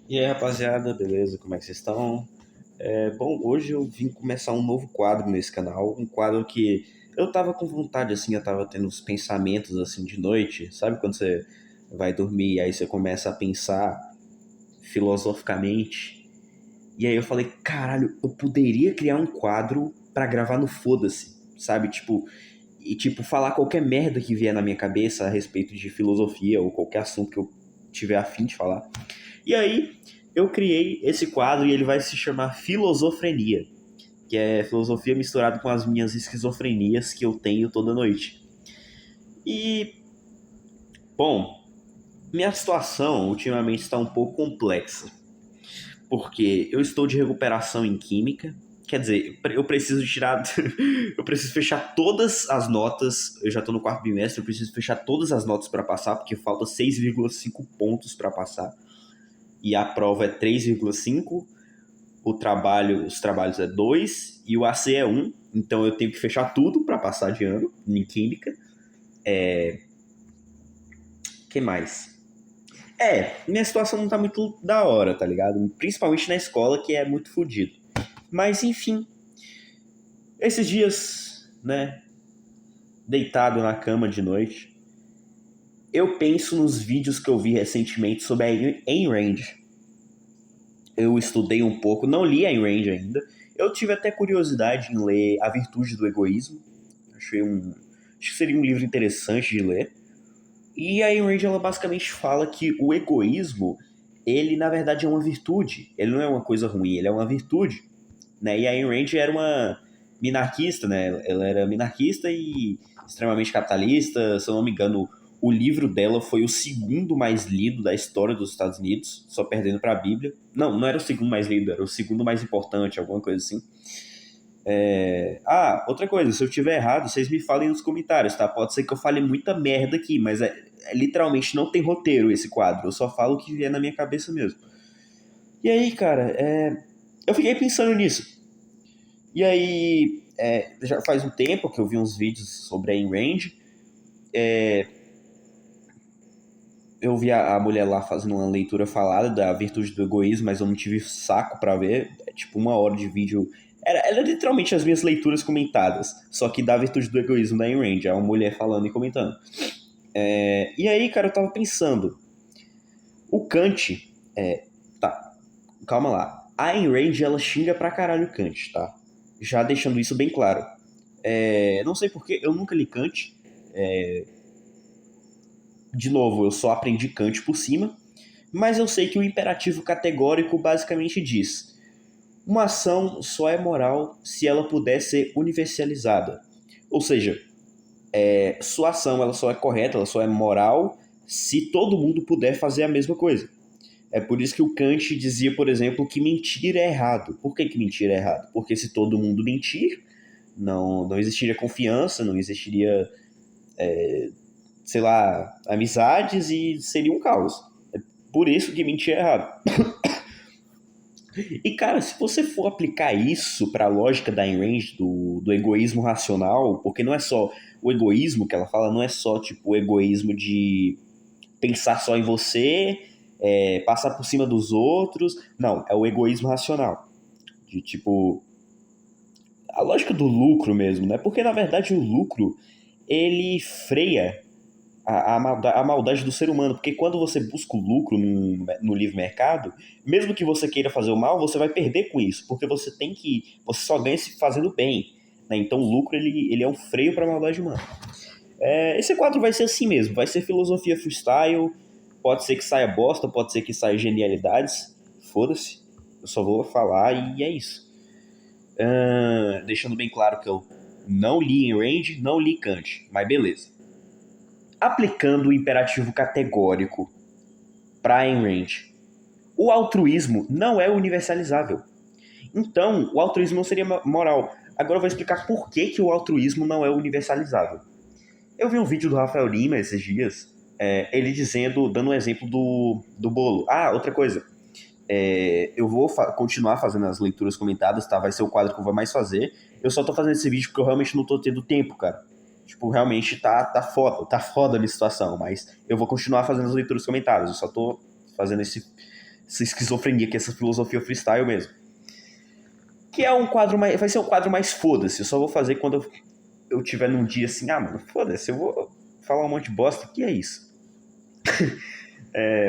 E aí, rapaziada, beleza? Como é que vocês estão? Bom, hoje eu vim começar um novo quadro nesse canal, um quadro que eu tava com vontade, assim, eu tava tendo uns pensamentos, assim, de noite, sabe quando você vai dormir e aí você começa a pensar filosoficamente? E aí eu falei, caralho, eu poderia criar um quadro pra gravar no Foda-se, sabe? Tipo, falar qualquer merda que vier na minha cabeça a respeito de filosofia ou qualquer assunto que eu tiver afim de falar. E aí eu criei esse quadro e ele vai se chamar Filosofrenia, que é filosofia misturada com as minhas esquizofrenias que eu tenho toda noite. E, bom, minha situação ultimamente está um pouco complexa, porque eu estou de recuperação em química, quer dizer, eu preciso tirar. Eu preciso fechar todas as notas. Eu já estou no quarto bimestre, eu preciso fechar todas as notas para passar, porque falta 6,5 pontos para passar. E a prova é 3,5. Os trabalhos é 2 e o AC é um. Então eu tenho que fechar tudo para passar de ano em química. Que mais? Minha situação não tá muito da hora, tá ligado? Principalmente na escola, que é muito fodido. Mas enfim, esses dias, né, deitado na cama de noite, eu penso nos vídeos que eu vi recentemente sobre a Ayn Rand. Eu estudei um pouco, não li a Ayn Rand ainda. Eu tive até curiosidade em ler A Virtude do Egoísmo. Acho que seria um livro interessante de ler. E a Ayn Rand, ela basicamente fala que o egoísmo, ele na verdade é uma virtude. Ele não é uma coisa ruim, ele é uma virtude. Né? E a Ayn Rand era uma minarquista, né? Ela era minarquista e extremamente capitalista. Se eu não me engano, o livro dela foi o segundo mais lido da história dos Estados Unidos, só perdendo para a Bíblia. Não, não era o segundo mais lido, era o segundo mais importante, alguma coisa assim. Outra coisa, se eu tiver errado, vocês me falem nos comentários, tá? Pode ser que eu fale muita merda aqui, mas literalmente não tem roteiro esse quadro. Eu só falo o que vier na minha cabeça mesmo. E aí, cara, eu fiquei pensando nisso. E aí, já faz um tempo que eu vi uns vídeos sobre a Ayn Rand. Eu vi a mulher lá fazendo uma leitura falada da virtude do egoísmo, mas eu não tive saco pra ver. É tipo 1 hora de vídeo. Era literalmente as minhas leituras comentadas, só que da virtude do egoísmo da Ayn Rand. É uma mulher falando e comentando. E aí, cara, eu tava pensando. O Kant. Tá, calma lá. A Ayn Rand, ela xinga pra caralho o Kant, tá? Já deixando isso bem claro. Não sei porquê, eu nunca li Kant. De novo, eu só aprendi Kant por cima. Mas eu sei que o imperativo categórico basicamente diz: uma ação só é moral se ela puder ser universalizada. Ou seja, sua ação ela só é correta, ela só é moral se todo mundo puder fazer a mesma coisa. É por isso que o Kant dizia, por exemplo, que mentir é errado. Por que mentir é errado? Porque se todo mundo mentir, não existiria confiança, não existiria, sei lá, amizades e seria um caos. É por isso que mentir é errado. E, cara, se você for aplicar isso para a lógica da Ayn Rand, do egoísmo racional, porque não é só o egoísmo que ela fala, não é só tipo o egoísmo de pensar só em você, passar por cima dos outros. Não, é o egoísmo racional. De tipo, a lógica do lucro mesmo, né? Porque na verdade o lucro ele freia a maldade do ser humano, porque quando você busca o lucro no livre mercado, mesmo que você queira fazer o mal, você vai perder com isso, porque você só ganha se fazendo bem, né? Então o lucro ele é um freio para a maldade humana. Esse quadro vai ser assim mesmo, vai ser filosofia freestyle, pode ser que saia bosta, pode ser que saia genialidades, foda-se, eu só vou falar e é isso. Deixando bem claro que eu não li em Range, não li Kant, mas beleza. Aplicando o imperativo categórico para Ayn Rand, o altruísmo não é universalizável. Então, o altruísmo não seria moral. Agora eu vou explicar por que o altruísmo não é universalizável. Eu vi um vídeo do Rafael Lima esses dias, ele dando um exemplo do bolo. Outra coisa. Eu vou continuar fazendo as leituras comentadas, tá? Vai ser o quadro que eu vou mais fazer. Eu só tô fazendo esse vídeo porque eu realmente não tô tendo tempo, cara. Tipo, realmente tá foda a minha situação, mas eu vou continuar fazendo as leituras comentadas. Eu só tô fazendo essa esquizofrenia, que é essa filosofia freestyle mesmo. Que é um quadro mais. Vai ser um quadro mais foda-se. Eu só vou fazer quando eu tiver num dia assim, mano, foda-se, eu vou falar um monte de bosta, que é isso?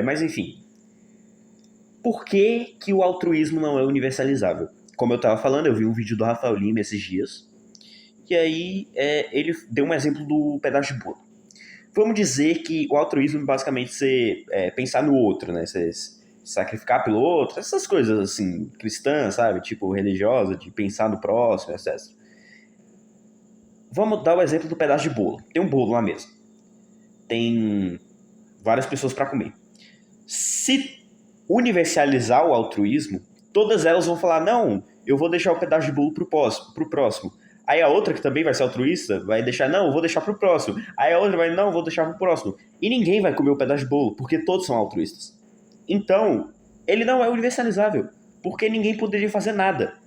Mas enfim. Por que, que o altruísmo não é universalizável? Como eu tava falando, eu vi um vídeo do Rafael Lima esses dias. E aí ele deu um exemplo do pedaço de bolo. Vamos dizer que o altruísmo é basicamente você pensar no outro, né? Você sacrificar pelo outro, essas coisas assim, cristãs, sabe? Tipo, religiosa, de pensar no próximo, etc. Vamos dar o exemplo do pedaço de bolo. Tem um bolo na mesa. Tem várias pessoas para comer. Se universalizar o altruísmo, todas elas vão falar, não, eu vou deixar o pedaço de bolo pro próximo. Aí a outra, que também vai ser altruísta, vai deixar, não, eu vou deixar pro próximo. Aí a outra vai, não, eu vou deixar pro próximo. E ninguém vai comer o pedaço de bolo, porque todos são altruístas. Então, ele não é universalizável, porque ninguém poderia fazer nada.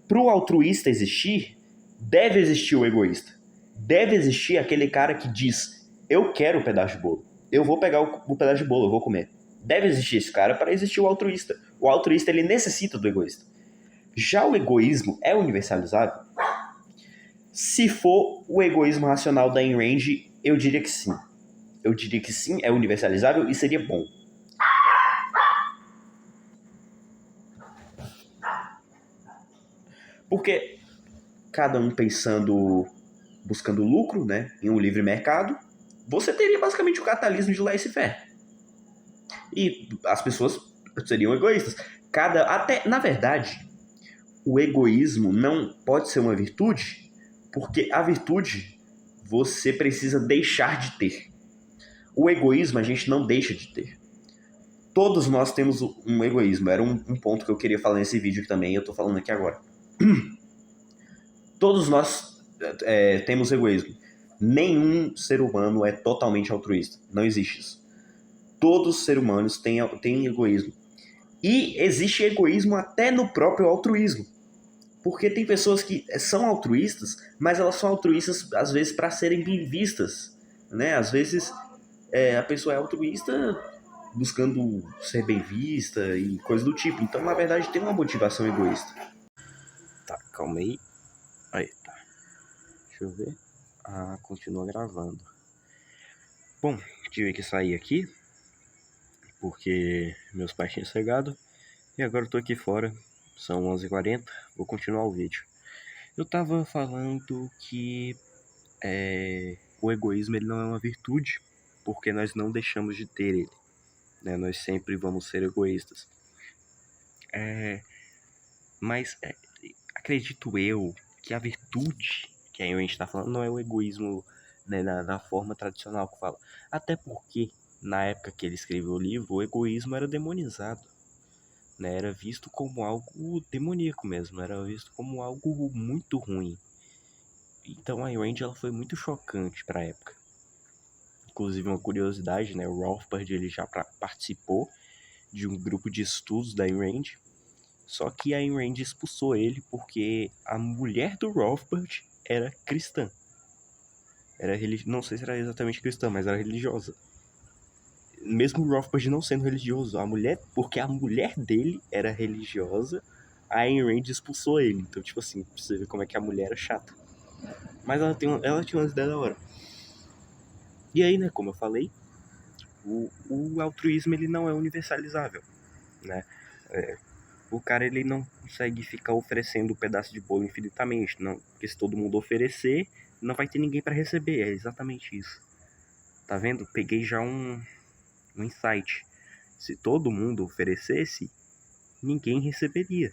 Pro altruísta existir, deve existir o egoísta. Deve existir aquele cara que diz, eu quero o pedaço de bolo. Eu vou pegar o pedaço de bolo, eu vou comer. Deve existir esse cara para existir o altruísta. O altruísta, ele necessita do egoísta. Já o egoísmo é universalizável? Se for o egoísmo racional da Ayn Rand, eu diria que sim. Eu diria que sim, é universalizável e seria bom. Porque cada um pensando, buscando lucro, né, em um livre mercado, você teria basicamente o capitalismo de laissez-faire. E as pessoas seriam egoístas. Até, na verdade, o egoísmo não pode ser uma virtude, porque a virtude você precisa deixar de ter. O egoísmo a gente não deixa de ter. Todos nós temos um egoísmo. Era um ponto que eu queria falar nesse vídeo também, eu tô falando aqui agora. Todos nós temos egoísmo. Nenhum ser humano é totalmente altruísta. Não existe isso. Todos os seres humanos têm egoísmo. E existe egoísmo até no próprio altruísmo. Porque tem pessoas que são altruístas, mas elas são altruístas, às vezes, para serem bem vistas. Né? Às vezes, a pessoa é altruísta buscando ser bem vista e coisa do tipo. Então, na verdade, tem uma motivação egoísta. Tá, calma aí. Aí, tá. Deixa eu ver. Continua gravando. Bom, tive que sair aqui, porque meus pais tinham chegado. E agora eu tô aqui fora. São 11h40. Vou continuar o vídeo. Eu tava falando que o egoísmo ele não é uma virtude, porque nós não deixamos de ter ele. Né? Nós sempre vamos ser egoístas. Mas acredito eu que a virtude que a gente está falando não é o egoísmo, né, na forma tradicional que fala. Até porque, na época que ele escreveu o livro, o egoísmo era demonizado. Né? Era visto como algo demoníaco mesmo, era visto como algo muito ruim. Então a Ayn Rand ela foi muito chocante para a época. Inclusive uma curiosidade, né? O Rothbard ele já participou de um grupo de estudos da Ayn Rand, só que a Ayn Rand expulsou ele porque a mulher do Rothbard era cristã. Não sei se era exatamente cristã, mas era religiosa. Mesmo o Rothbard não sendo religioso, porque a mulher dele era religiosa, a Ayn Rand expulsou ele. Então, tipo assim, pra você ver como é que a mulher era chata. Mas ela tinha umas ideias da hora. E aí, né, como eu falei, o altruísmo ele não é universalizável, né? O cara ele não consegue ficar oferecendo um pedaço de bolo infinitamente, não, porque se todo mundo oferecer, não vai ter ninguém para receber, é exatamente isso. Tá vendo? Peguei já um insight. Se todo mundo oferecesse, ninguém receberia.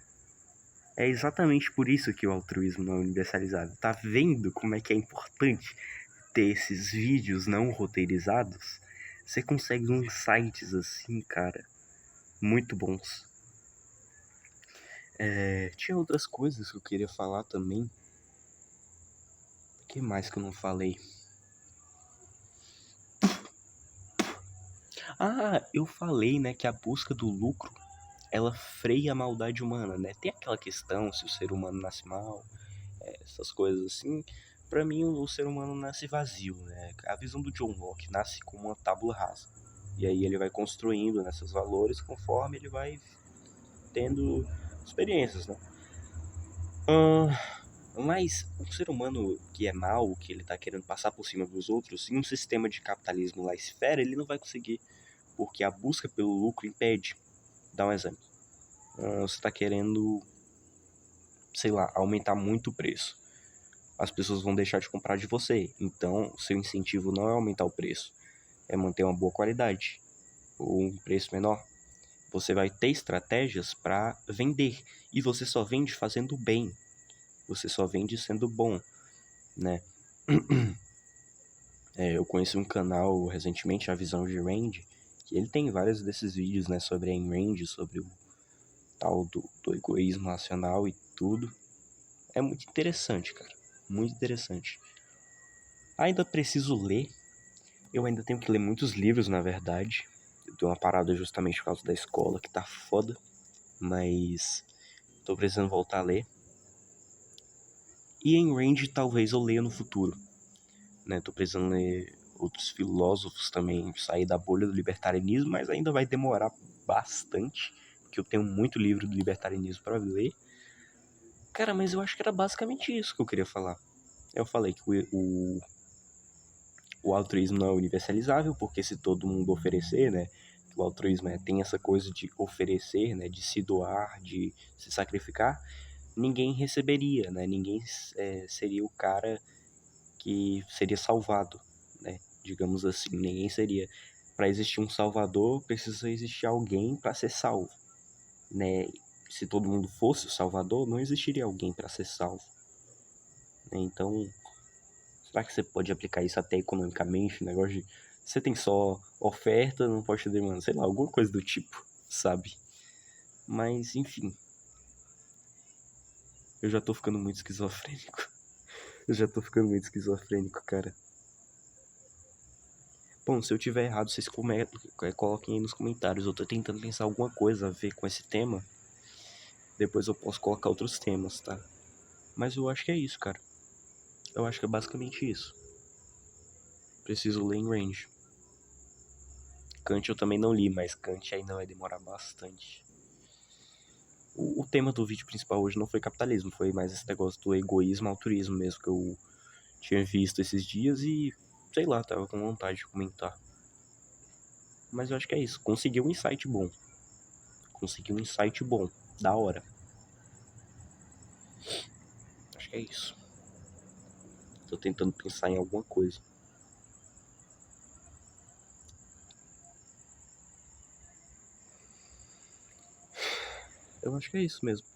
É exatamente por isso que o altruísmo não é universalizável. Tá vendo como é que é importante ter esses vídeos não roteirizados? Você consegue uns insights assim, cara, muito bons. Tinha outras coisas que eu queria falar também. O que mais que eu não falei? Eu falei, né, que a busca do lucro, ela freia a maldade humana, né? Tem aquela questão se o ser humano nasce mal, essas coisas assim. Pra mim, o ser humano nasce vazio, né? A visão do John Locke nasce como uma tábua rasa. E aí ele vai construindo nesses valores conforme ele vai tendo experiências, né? Mas o ser humano que é mau, que ele tá querendo passar por cima dos outros, em um sistema de capitalismo lá esfera, ele não vai conseguir, porque a busca pelo lucro impede. Dá um exemplo. Você tá querendo, sei lá, aumentar muito o preço. As pessoas vão deixar de comprar de você. Então, o seu incentivo não é aumentar o preço, é manter uma boa qualidade ou um preço menor. Você vai ter estratégias para vender, e você só vende fazendo bem. Você só vende sendo bom, né? Eu conheci um canal recentemente, A Visão de Randy, que ele tem vários desses vídeos, né, sobre a Ayn Rand, sobre o tal do egoísmo racional e tudo. É muito interessante, cara. Muito interessante. Ainda preciso ler. Eu ainda tenho que ler muitos livros, na verdade. Eu dei uma parada justamente por causa da escola, que tá foda. Mas tô precisando voltar a ler. E Ayn Rand talvez eu leia no futuro, né? Tô precisando ler outros filósofos também, sair da bolha do libertarianismo, mas ainda vai demorar bastante, porque eu tenho muito livro do libertarianismo para ler. Cara, mas eu acho que era basicamente isso que eu queria falar. Eu falei que o altruísmo não é universalizável, porque se todo mundo oferecer, né? O altruísmo tem essa coisa de oferecer, né? De se doar, de se sacrificar. Ninguém receberia, né? Ninguém seria o cara que seria salvado, né? Digamos assim, ninguém seria. Para existir um salvador, precisa existir alguém para ser salvo, né? Se todo mundo fosse o salvador, não existiria alguém para ser salvo, né? Então, será que você pode aplicar isso até economicamente? O negócio de você tem só oferta, não pode ter demanda, sei lá, alguma coisa do tipo, sabe? Mas, enfim, eu já tô ficando muito esquizofrênico. Eu já tô ficando muito esquizofrênico, cara. Bom, se eu tiver errado, vocês coloquem aí nos comentários. Eu tô tentando pensar alguma coisa a ver com esse tema. Depois eu posso colocar outros temas, tá? Mas eu acho que é isso, cara. Eu acho que é basicamente isso. Preciso ler em range. Kant eu também não li, mas Kant ainda vai demorar bastante. O tema do vídeo principal hoje não foi capitalismo, foi mais esse negócio do egoísmo, altruísmo mesmo, que eu tinha visto esses dias e, sei lá, tava com vontade de comentar. Mas eu acho que é isso. Consegui um insight bom. Da hora. Acho que é isso. Tô tentando pensar em alguma coisa. Eu acho que é isso mesmo.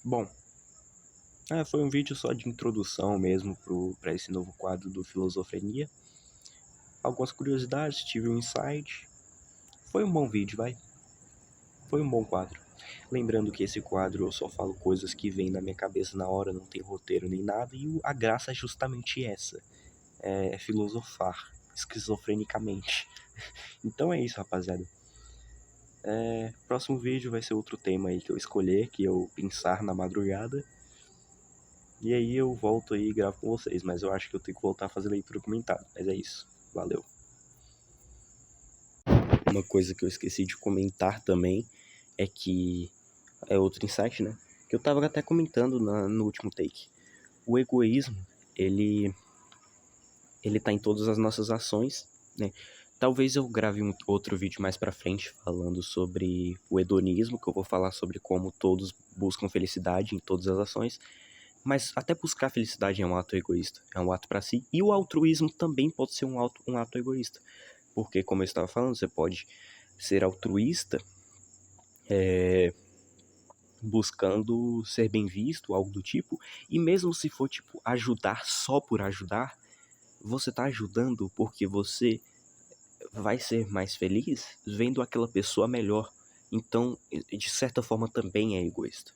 Bom, foi um vídeo só de introdução mesmo pra esse novo quadro do Filosofrenia. Algumas curiosidades, tive um insight. Foi um bom vídeo, vai. Foi um bom quadro. Lembrando que esse quadro eu só falo coisas que vêm na minha cabeça na hora, não tem roteiro nem nada, e a graça é justamente essa. É filosofar, esquizofrenicamente. Então é isso, rapaziada. Próximo vídeo vai ser outro tema aí que eu escolher, que eu pensar na madrugada. E aí eu volto aí e gravo com vocês, mas eu acho que eu tenho que voltar a fazer leitura comentada. Mas é isso. Valeu. Uma coisa que eu esqueci de comentar também é que é outro insight, né? Que eu tava até comentando no último take. O egoísmo, ele tá em todas as nossas ações, né? Talvez eu grave um outro vídeo mais pra frente falando sobre o hedonismo, que eu vou falar sobre como todos buscam felicidade em todas as ações. Mas até buscar felicidade é um ato egoísta, é um ato pra si. E o altruísmo também pode ser um ato egoísta. Porque, como eu estava falando, você pode ser altruísta buscando ser bem visto, algo do tipo. E mesmo se for, tipo, ajudar só por ajudar, você tá ajudando porque você vai ser mais feliz vendo aquela pessoa melhor. Então, de certa forma, também é egoísta.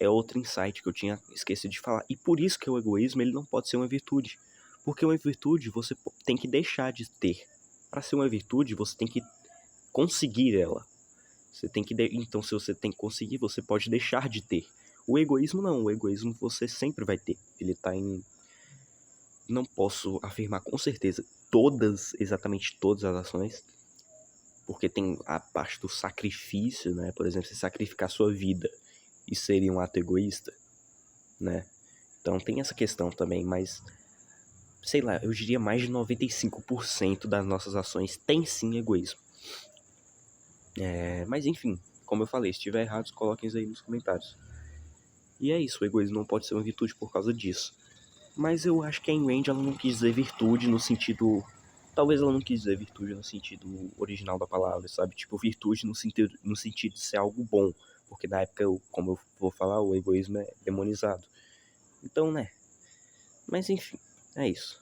É outro insight que eu tinha esquecido de falar. E por isso que o egoísmo ele não pode ser uma virtude. Porque uma virtude você tem que deixar de ter. Para ser uma virtude, você tem que conseguir ela. Você tem que Então, se você tem que conseguir, você pode deixar de ter. O egoísmo não. O egoísmo você sempre vai ter. Ele tá em não posso afirmar com certeza exatamente todas as ações, porque tem a parte do sacrifício, né? Por exemplo, você sacrificar sua vida, isso seria um ato egoísta, né? Então tem essa questão também, mas sei lá, eu diria mais de 95% das nossas ações tem sim egoísmo. Mas enfim, como eu falei, se tiver errados, coloquem isso aí nos comentários. E é isso, o egoísmo não pode ser uma virtude por causa disso. Mas eu acho que a Ayn Rand, ela não quis dizer virtude no sentido... Talvez ela não quis dizer virtude no sentido original da palavra, sabe? Tipo, virtude no sentido de ser algo bom. Porque na época, como eu vou falar, o egoísmo é demonizado. Então, né? Mas enfim, é isso.